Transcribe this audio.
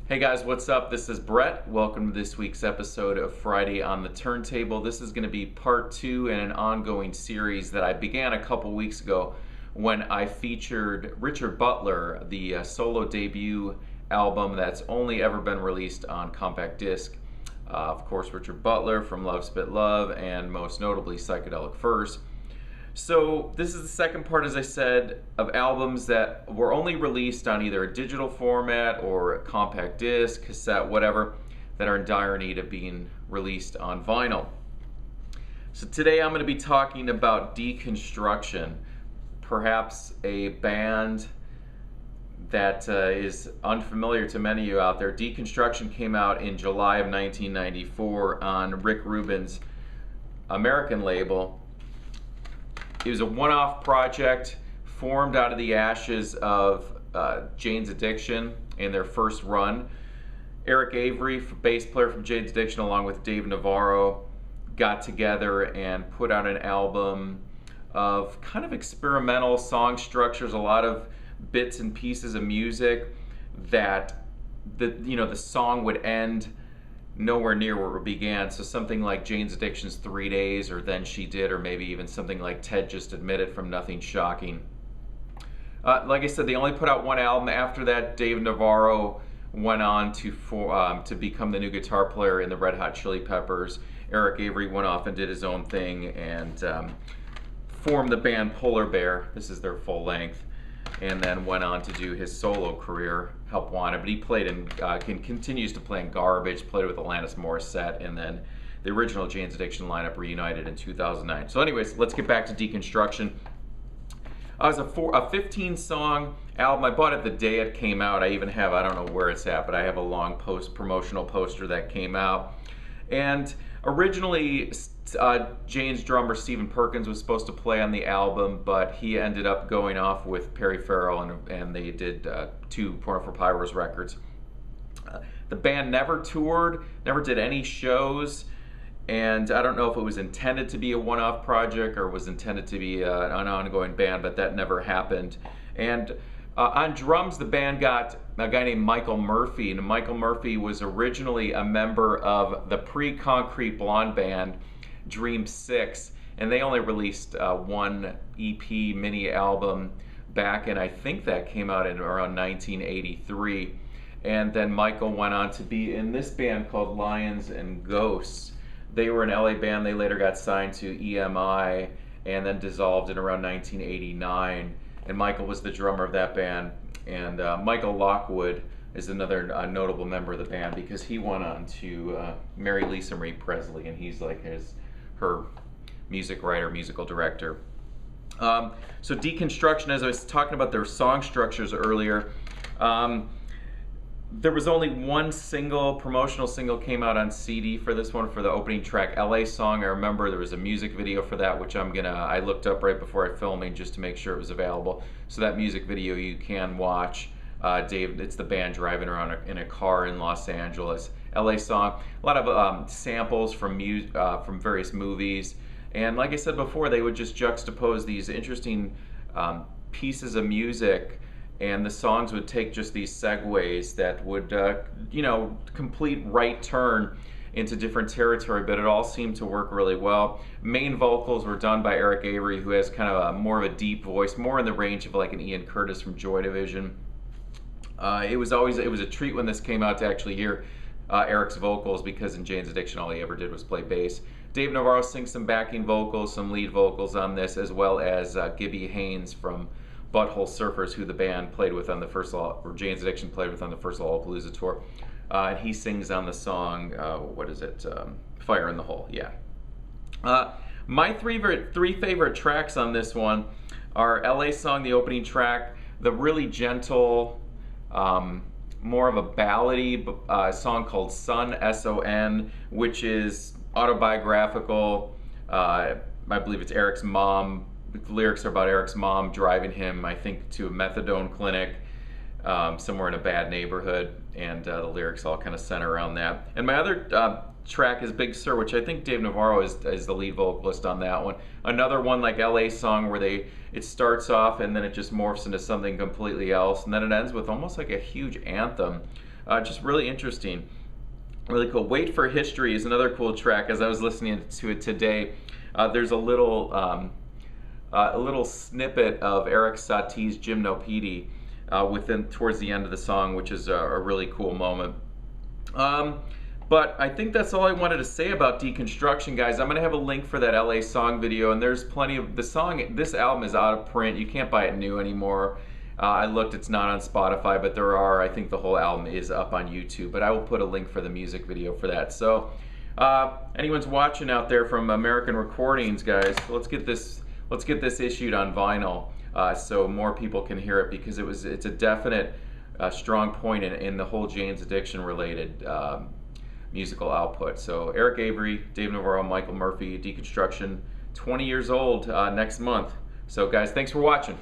Hey guys, what's up? This is Brett. Welcome to this week's episode of Friday on the Turntable. This is going to be part two in an ongoing series that I began a couple weeks ago when I featured Richard Butler, the solo debut album that's only ever been released on compact disc. Of course, Richard Butler from Love Spit Love and most notably Psychedelic Furs. So this is the second part, as I said, of albums that were only released on either a digital format or a compact disc, cassette, whatever, that are in dire need of being released on vinyl. So today I'm going to be talking about Deconstruction, perhaps a band that is unfamiliar to many of you out there. Deconstruction came out in July of 1994 on Rick Rubin's American label. It was a one-off project formed out of the ashes of Jane's Addiction in their first run. Eric Avery, bass player from Jane's Addiction, along with Dave Navarro, got together and put out an album of kind of experimental song structures, a lot of bits and pieces of music that the song would end nowhere near where it began. So something like Jane's Addiction's 3 Days, or Then She Did, or maybe even something like Ted Just Admitted from Nothing Shocking. Like I said, they only put out one album. After that, Dave Navarro went on to become the new guitar player in the Red Hot Chili Peppers. Eric Avery went off and did his own thing and formed the band Polar Bear. This is their full length. And then went on to do his solo career, Help Wanted. But he played in, continues to play in Garbage, played with Alanis Morissette, and then the original Jane's Addiction lineup reunited in 2009. So anyways, let's get back to Deconstruction. It was a 15-song album. I bought it the day it came out. I even have, I don't know where it's at, but I have a long promotional poster that came out. And originally, Jane's drummer Stephen Perkins was supposed to play on the album, but he ended up going off with Perry Farrell, and they did two Porno for Pyros records. The band never toured, never did any shows, and I don't know if it was intended to be a one-off project or was intended to be an ongoing band, but that never happened. And on drums, the band got a guy named Michael Murphy, and Michael Murphy was originally a member of the pre-Concrete Blonde band Dream 6, and they only released one EP mini album back, and I think that came out in around 1983. And then Michael went on to be in this band called Lions and Ghosts. They were an LA band. They later got signed to EMI and then dissolved in around 1989. And Michael was the drummer of that band. And Michael Lockwood is another notable member of the band because he went on to marry Lisa Marie Presley, and he's like her music writer, musical director. So Deconstruction, as I was talking about their song structures earlier, there was only one promotional single came out on CD for this one, for the opening track, LA Song. I remember there was a music video for that, which I looked up right before I filming just to make sure it was available. So that music video you can watch. Dave, it's the band driving around in a car in Los Angeles. LA Song, a lot of samples from various movies. And like I said before, they would just juxtapose these interesting pieces of music, and the songs would take just these segues that would, complete right turn into different territory, but it all seemed to work really well. Main vocals were done by Eric Avery, who has kind of more of a deep voice, more in the range of like an Ian Curtis from Joy Division. It was a treat when this came out to actually hear Eric's vocals, because in Jane's Addiction all he ever did was play bass. Dave Navarro sings some backing vocals, some lead vocals on this, as well as Gibby Haynes from Butthole Surfers, who the band played with on the first Jane's Addiction played with on the first Lollapalooza tour. And he sings on the song, Fire in the Hole, yeah. My three favorite tracks on this one are LA Song, the opening track, the really gentle, more of a ballady song called Son, S-O-N, which is autobiographical. I believe it's Eric's mom. The lyrics are about Eric's mom driving him, I think, to a methadone clinic somewhere in a bad neighborhood, and the lyrics all kind of center around that. And my other track is Big Sur, which I think Dave Navarro is the lead vocalist on that one. Another one like LA Song, where it starts off and then it just morphs into something completely else, and then it ends with almost like a huge anthem Just really interesting. Really cool. Wait for History is another cool track. As I was listening to it today, there's a little snippet of Eric Satie's Gymnopedie towards the end of the song, which is a really cool moment. But I think that's all I wanted to say about Deconstruction, guys. I'm going to have a link for that LA song video, and there's plenty of the song. This album is out of print. You can't buy it new anymore. I looked, it's not on Spotify, but there are, I think the whole album is up on YouTube, but I will put a link for the music video for that. So anyone's watching out there from American Recordings, guys, let's get this issued on vinyl so more people can hear it, because it's a definite strong point in the whole Jane's Addiction related musical output. So Eric Avery, Dave Navarro, Michael Murphy, Deconstruction, 20 years old next month. So guys, thanks for watching.